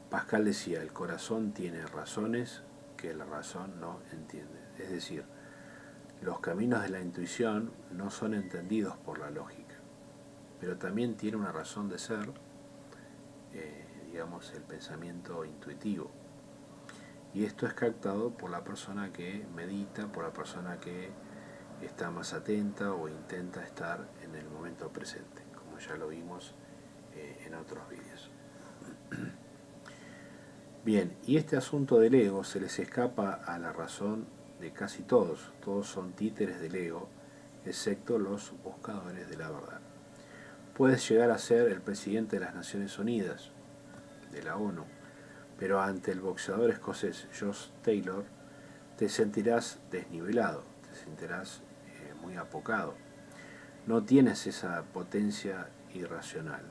Pascal decía, el corazón tiene razones que la razón no entiende. Es decir, los caminos de la intuición no son entendidos por la lógica, pero también tiene una razón de ser, digamos, el pensamiento intuitivo. Y esto es captado por la persona que medita, por la persona que está más atenta o intenta estar en el momento presente, como ya lo vimos en otros vídeos. Bien, y este asunto del ego se les escapa a la razón de casi todos. Todos son títeres del ego, excepto los buscadores de la verdad. Puedes llegar a ser el presidente de las Naciones Unidas, de la ONU, pero ante el boxeador escocés Josh Taylor te sentirás desnivelado, te sentirás muy apocado. No tienes esa potencia irracional.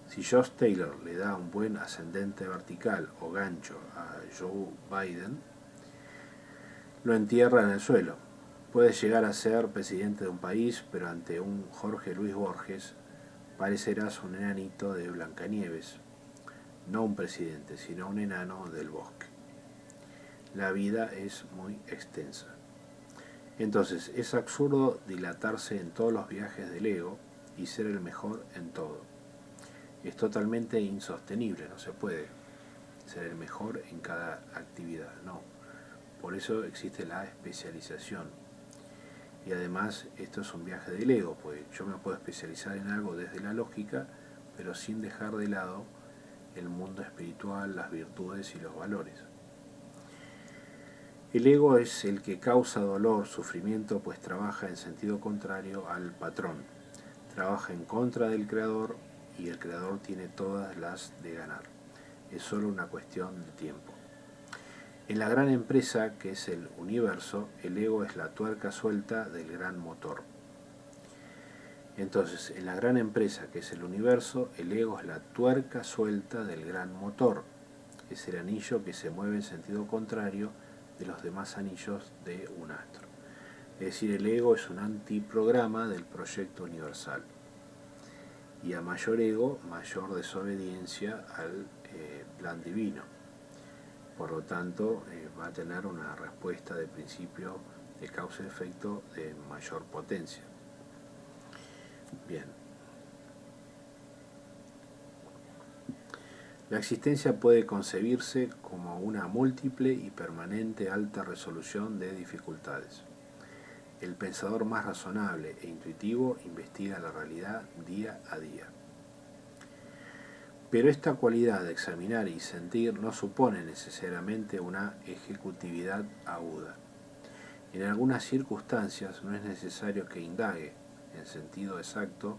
Si Josh Taylor le da un buen ascendente vertical o gancho a Joe Biden, lo entierra en el suelo. Puedes llegar a ser presidente de un país, pero ante un Jorge Luis Borges parecerás un enanito de Blancanieves, no un presidente, sino un enano del bosque. La vida es muy extensa. Entonces, es absurdo dilatarse en todos los viajes del ego y ser el mejor en todo. Es totalmente insostenible, no se puede ser el mejor en cada actividad, no. Por eso existe la especialización. Y además, esto es un viaje del ego, pues yo me puedo especializar en algo desde la lógica, pero sin dejar de lado el mundo espiritual, las virtudes y los valores. El ego es el que causa dolor, sufrimiento, pues trabaja en sentido contrario al patrón. Trabaja en contra del creador y el creador tiene todas las de ganar. Es solo una cuestión de tiempo. En la gran empresa, que es el universo, el ego es la tuerca suelta del gran motor. Entonces, en la gran empresa, que es el universo, el ego es la tuerca suelta del gran motor. Es el anillo que se mueve en sentido contrario de los demás anillos de un astro. Es decir, el ego es un antiprograma del proyecto universal. Y a mayor ego, mayor desobediencia al plan divino. Por lo tanto, va a tener una respuesta de principio de causa y efecto de mayor potencia. Bien. La existencia puede concebirse como una múltiple y permanente alta resolución de dificultades. El pensador más razonable e intuitivo investiga la realidad día a día. Pero esta cualidad de examinar y sentir no supone necesariamente una ejecutividad aguda. En algunas circunstancias no es necesario que indague en sentido exacto,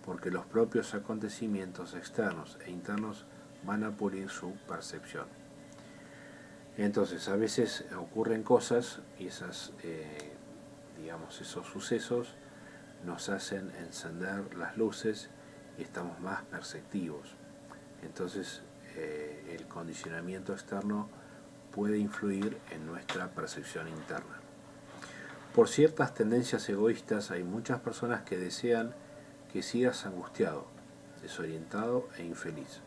porque los propios acontecimientos externos e internos van a pulir su percepción. Entonces, a veces ocurren cosas y esos sucesos nos hacen encender las luces y estamos más perceptivos. Entonces, el condicionamiento externo puede influir en nuestra percepción interna. Por ciertas tendencias egoístas hay muchas personas que desean que sigas angustiado, desorientado e infeliz.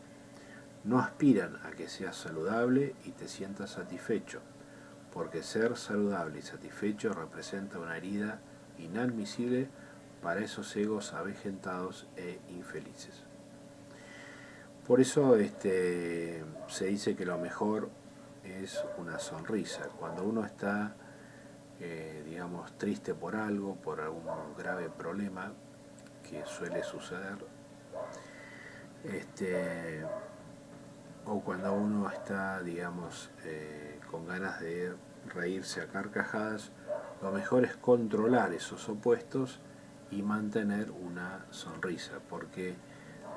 No aspiran a que seas saludable y te sientas satisfecho, porque ser saludable y satisfecho representa una herida inadmisible para esos egos avejentados e infelices. Por eso se dice que lo mejor es una sonrisa. Cuando uno está, triste por algo, por algún grave problema que suele suceder, o cuando uno está, con ganas de reírse a carcajadas, lo mejor es controlar esos opuestos y mantener una sonrisa, porque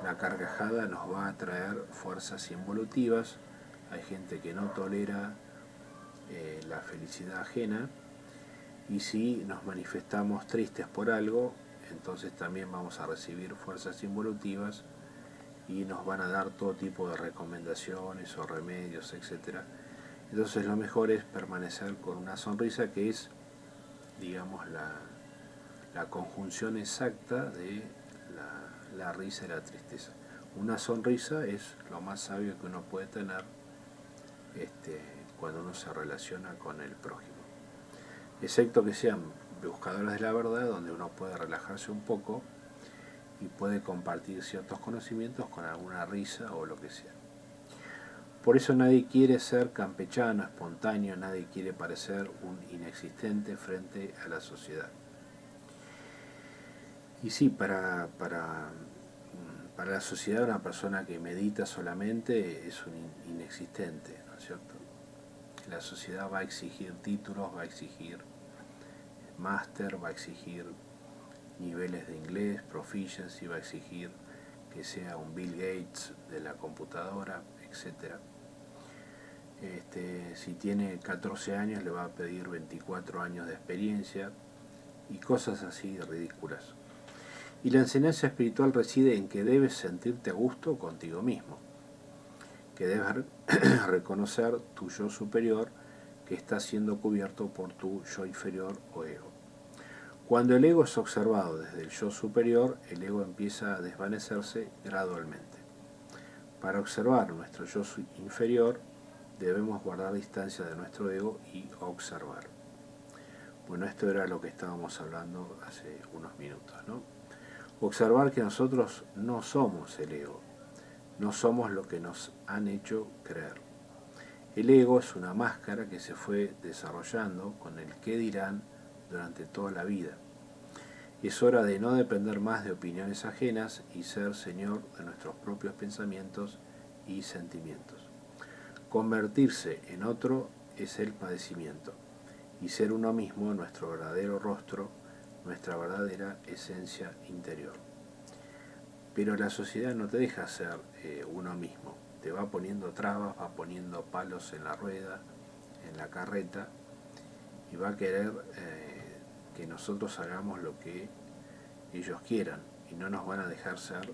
la carcajada nos va a traer fuerzas involutivas. Hay gente que no tolera la felicidad ajena, y si nos manifestamos tristes por algo, entonces también vamos a recibir fuerzas involutivas y nos van a dar todo tipo de recomendaciones o remedios, etc. Entonces lo mejor es permanecer con una sonrisa, que es, la conjunción exacta de la risa y la tristeza. Una sonrisa es lo más sabio que uno puede tener cuando uno se relaciona con el prójimo. Excepto que sean buscadores de la verdad, donde uno puede relajarse un poco y puede compartir ciertos conocimientos con alguna risa o lo que sea. Por eso nadie quiere ser campechano, espontáneo, nadie quiere parecer un inexistente frente a la sociedad. Y sí, para la sociedad, una persona que medita solamente es un inexistente, ¿no es cierto? La sociedad va a exigir títulos, va a exigir máster, va a exigir niveles de inglés, proficiency, va a exigir que sea un Bill Gates de la computadora, etc. Si tiene 14 años le va a pedir 24 años de experiencia y cosas así ridículas. Y la enseñanza espiritual reside en que debes sentirte a gusto contigo mismo, que debes reconocer tu yo superior que está siendo cubierto por tu yo inferior o ego. Cuando el ego es observado desde el yo superior, el ego empieza a desvanecerse gradualmente. Para observar nuestro yo inferior, debemos guardar distancia de nuestro ego y observar. Bueno, esto era lo que estábamos hablando hace unos minutos, ¿no? Observar que nosotros no somos el ego, no somos lo que nos han hecho creer. El ego es una máscara que se fue desarrollando con el qué dirán durante toda la vida. Es hora de no depender más de opiniones ajenas y ser señor de nuestros propios pensamientos y sentimientos. Convertirse en otro es el padecimiento, y ser uno mismo nuestro verdadero rostro, nuestra verdadera esencia interior. Pero la sociedad no te deja ser uno mismo, te va poniendo trabas, va poniendo palos en la rueda, en la carreta, y va a querer que nosotros hagamos lo que ellos quieran, y no nos van a dejar ser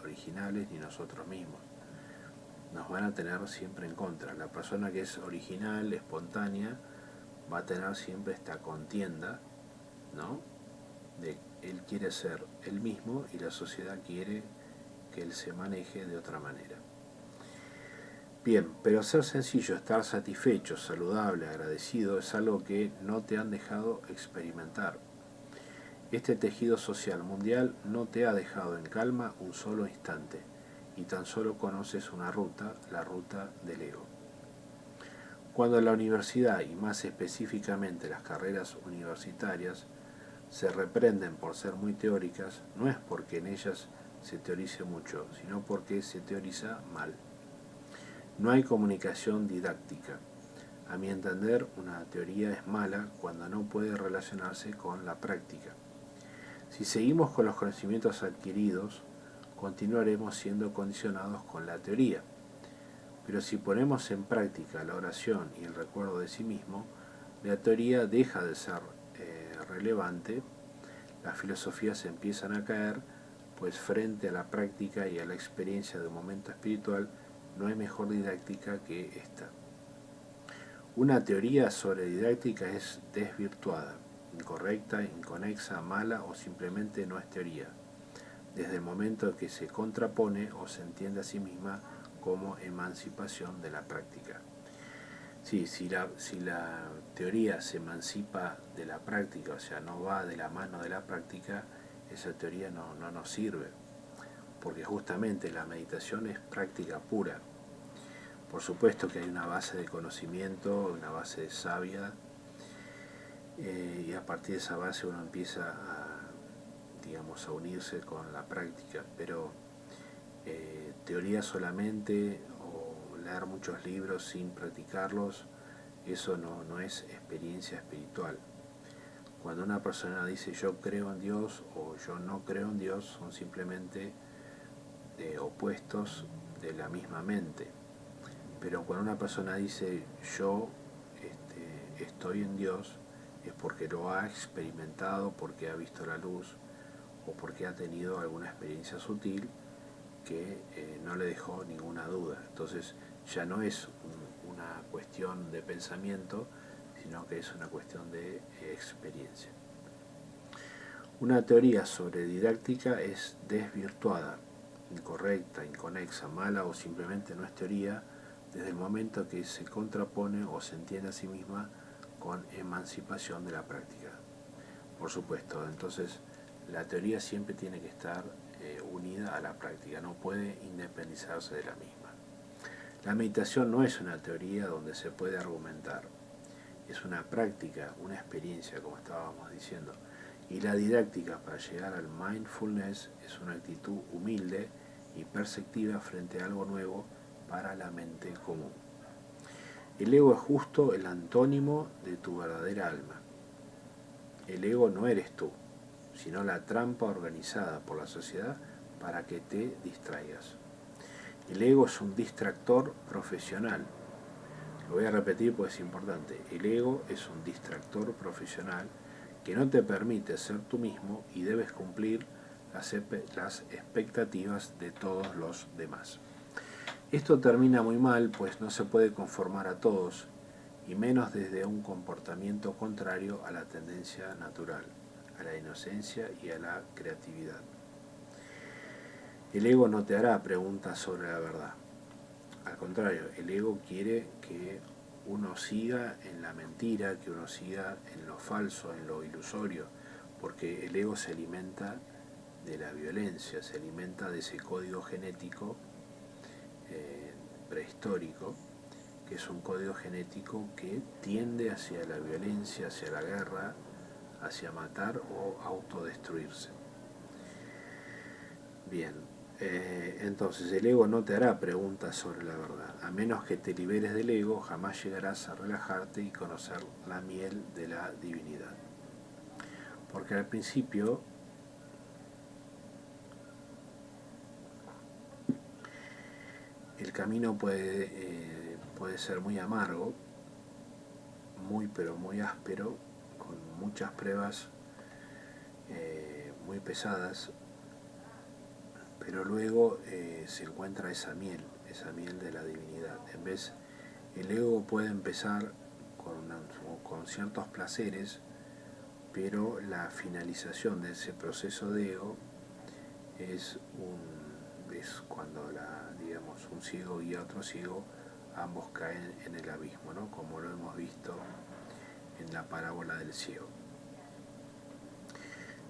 originales ni nosotros mismos. Nos van a tener siempre en contra. La persona que es original, espontánea, va a tener siempre esta contienda, ¿no? De él quiere ser él mismo y la sociedad quiere que él se maneje de otra manera. Bien, pero ser sencillo, estar satisfecho, saludable, agradecido, es algo que no te han dejado experimentar. Este tejido social mundial no te ha dejado en calma un solo instante, y tan solo conoces una ruta, la ruta del ego. Cuando la universidad, y más específicamente las carreras universitarias, se reprenden por ser muy teóricas, no es porque en ellas se teorice mucho, sino porque se teoriza mal. No hay comunicación didáctica. A mi entender, una teoría es mala cuando no puede relacionarse con la práctica. Si seguimos con los conocimientos adquiridos, continuaremos siendo condicionados con la teoría. Pero si ponemos en práctica la oración y el recuerdo de sí mismo, la teoría deja de ser relevante, las filosofías empiezan a caer, pues frente a la práctica y a la experiencia de un momento espiritual, no hay mejor didáctica que esta. Una teoría sobre didáctica es desvirtuada. incorrecta, inconexa, mala o simplemente no es teoría, desde el momento que se contrapone o se entiende a sí misma como emancipación de la práctica. Sí, si la teoría se emancipa de la práctica, o sea, no va de la mano de la práctica, esa teoría no nos sirve, porque justamente la meditación es práctica pura. Por supuesto que hay una base de conocimiento, una base de sabia, y a partir de esa base uno empieza a unirse con la práctica, pero teoría solamente o leer muchos libros sin practicarlos, eso no es experiencia espiritual. Cuando una persona dice yo creo en Dios o yo no creo en Dios, son simplemente opuestos de la misma mente. Pero cuando una persona dice yo estoy en Dios, es porque lo ha experimentado, porque ha visto la luz o porque ha tenido alguna experiencia sutil que no le dejó ninguna duda. Entonces ya no es una cuestión de pensamiento, sino que es una cuestión de experiencia. Una teoría sobre didáctica es desvirtuada, incorrecta, inconexa, mala o simplemente no es teoría desde el momento que se contrapone o se entiende a sí misma con emancipación de la práctica. Por supuesto, entonces la teoría siempre tiene que estar unida a la práctica, no puede independizarse de la misma. La meditación no es una teoría donde se puede argumentar, es una práctica, una experiencia, como estábamos diciendo. Y la didáctica para llegar al mindfulness es una actitud humilde y perceptiva frente a algo nuevo para la mente común. El ego es justo el antónimo de tu verdadera alma. El ego no eres tú, sino la trampa organizada por la sociedad para que te distraigas. El ego es un distractor profesional. Lo voy a repetir porque es importante. El ego es un distractor profesional que no te permite ser tú mismo y debes cumplir las expectativas de todos los demás. Esto termina muy mal, pues no se puede conformar a todos, y menos desde un comportamiento contrario a la tendencia natural, a la inocencia y a la creatividad. El ego no te hará preguntas sobre la verdad. Al contrario, el ego quiere que uno siga en la mentira, que uno siga en lo falso, en lo ilusorio, porque el ego se alimenta de la violencia, se alimenta de ese código genético prehistórico, que es un código genético que tiende hacia la violencia, hacia la guerra, hacia matar o autodestruirse. Bien, entonces el ego no te hará preguntas sobre la verdad. A menos que te liberes del ego, jamás llegarás a relajarte y conocer la miel de la divinidad. Porque al principio el camino puede ser muy amargo, pero muy áspero, con muchas pruebas muy pesadas, pero luego se encuentra esa miel de la divinidad. El ego puede empezar con ciertos placeres, pero la finalización de ese proceso de ego es cuando un ciego guía a otro ciego, ambos caen en el abismo, ¿no? Como lo hemos visto en la parábola del ciego.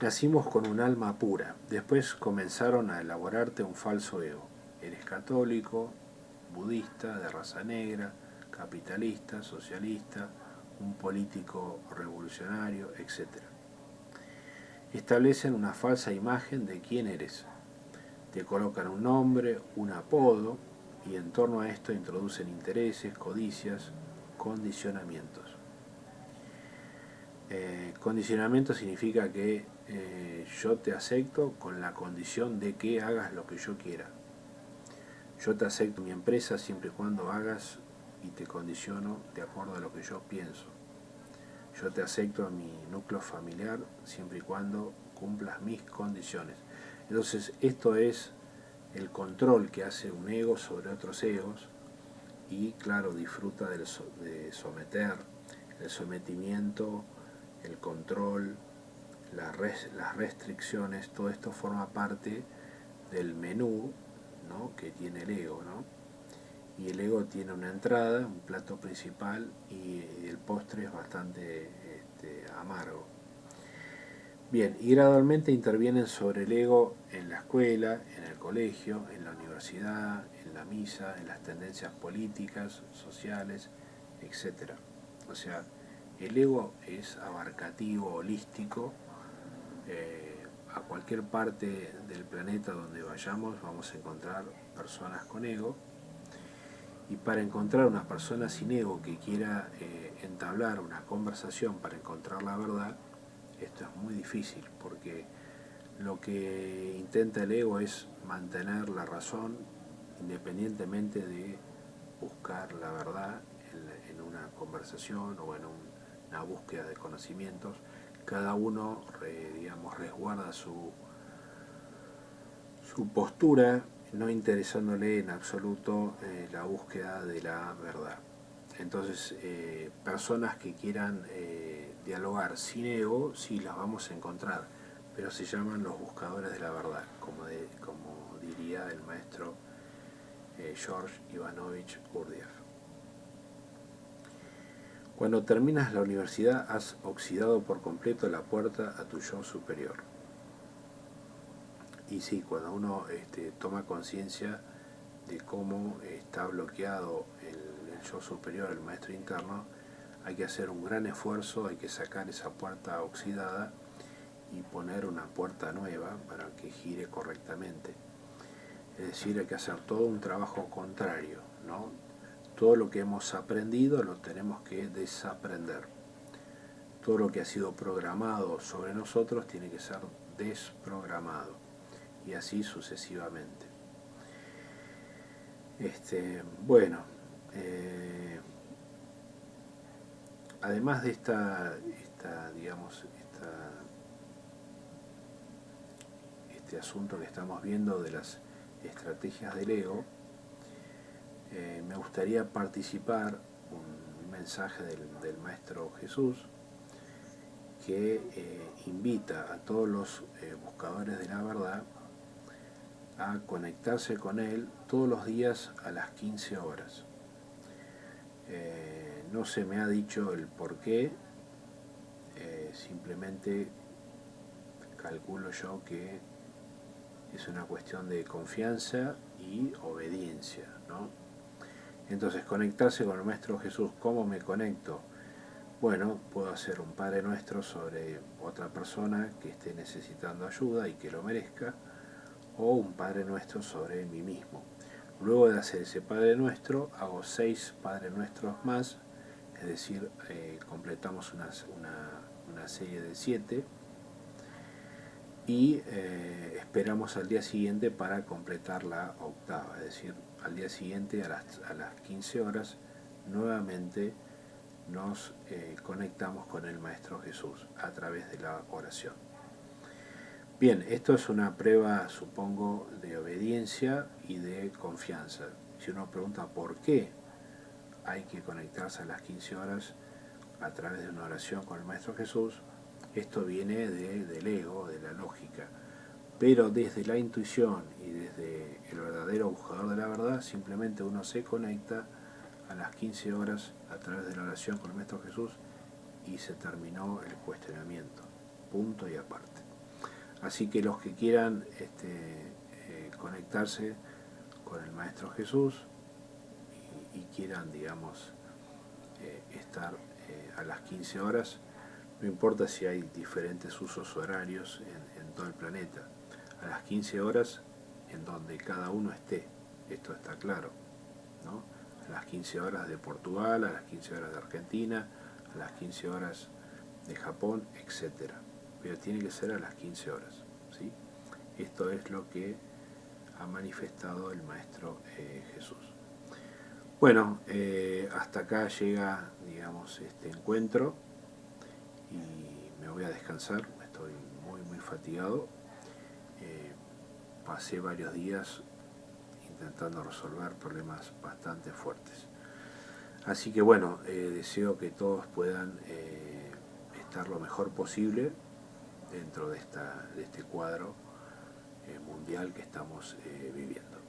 Nacimos con un alma pura, después comenzaron a elaborarte un falso ego. Eres católico, budista, de raza negra, capitalista, socialista, un político revolucionario, etc. Establecen una falsa imagen de quién eres. Te colocan un nombre, un apodo, y en torno a esto introducen intereses, codicias, condicionamientos. Condicionamiento significa que yo te acepto con la condición de que hagas lo que yo quiera. Yo te acepto en mi empresa siempre y cuando hagas y te condiciono de acuerdo a lo que yo pienso. Yo te acepto en mi núcleo familiar siempre y cuando cumplas mis condiciones. Entonces esto es el control que hace un ego sobre otros egos y claro, disfruta de someter. El sometimiento el control, las restricciones, todo esto forma parte del menú, ¿no?, que tiene el ego, ¿no? Y el ego tiene una entrada, un plato principal, y el postre es bastante amargo. Bien, y gradualmente intervienen sobre el ego en la escuela, en el colegio, en la universidad, en la misa, en las tendencias políticas, sociales, etc. O sea, el ego es abarcativo, holístico. A cualquier parte del planeta donde vayamos vamos a encontrar personas con ego. Y para encontrar una persona sin ego que quiera entablar una conversación para encontrar la verdad, esto es muy difícil, porque lo que intenta el ego es mantener la razón independientemente de buscar la verdad en una conversación o en una búsqueda de conocimientos. Cada uno, digamos, resguarda su postura, no interesándole en absoluto la búsqueda de la verdad. Entonces, personas que quieran dialogar sin ego, sí las vamos a encontrar, pero se llaman los buscadores de la verdad, como diría el maestro George Ivanovich Gurdjieff. Cuando terminas la universidad has oxidado por completo la puerta a tu yo superior. Y sí, cuando uno toma conciencia de cómo está bloqueado el yo superior, el maestro interno, hay que hacer un gran esfuerzo, hay que sacar esa puerta oxidada y poner una puerta nueva para que gire correctamente. Es decir, hay que hacer todo un trabajo contrario, ¿no? Todo lo que hemos aprendido lo tenemos que desaprender. Todo lo que ha sido programado sobre nosotros tiene que ser desprogramado, y así sucesivamente. Bueno, además de este asunto que estamos viendo de las estrategias del ego, me gustaría participar un mensaje del Maestro Jesús que invita a todos los buscadores de la verdad a conectarse con él todos los días a las 15 horas. No se me ha dicho el por qué, simplemente calculo yo que es una cuestión de confianza y obediencia, ¿no? Entonces, conectarse con el Maestro Jesús, ¿cómo me conecto? Bueno, puedo hacer un Padre Nuestro sobre otra persona que esté necesitando ayuda y que lo merezca, o un Padre Nuestro sobre mí mismo. Luego de hacer ese Padre Nuestro, hago 6 Padre Nuestros más, es decir, completamos una serie de 7, y esperamos al día siguiente para completar la octava, es decir, al día siguiente a las 15 horas nuevamente nos conectamos con el Maestro Jesús a través de la oración. Bien, esto es una prueba, supongo, de obediencia y de confianza. Si uno pregunta por qué hay que conectarse a las 15 horas a través de una oración con el Maestro Jesús, esto viene del ego, de la lógica. Pero desde la intuición y desde el verdadero buscador de la verdad, simplemente uno se conecta a las 15 horas a través de la oración con el Maestro Jesús y se terminó el cuestionamiento. Punto y aparte. Así que los que quieran conectarse con el Maestro Jesús y quieran, digamos, estar a las 15 horas, no importa si hay diferentes usos horarios en todo el planeta, a las 15 horas en donde cada uno esté, esto está claro, ¿no? A las 15 horas de Portugal, a las 15 horas de Argentina, a las 15 horas de Japón, etc. Pero tiene que ser a las 15 horas, ¿sí? Esto es lo que ha manifestado el Maestro Jesús. Bueno, hasta acá llega, digamos, este encuentro y me voy a descansar, estoy muy fatigado. Pasé varios días intentando resolver problemas bastante fuertes. Así que bueno, deseo que todos puedan estar lo mejor posible dentro de este cuadro mundial que estamos viviendo.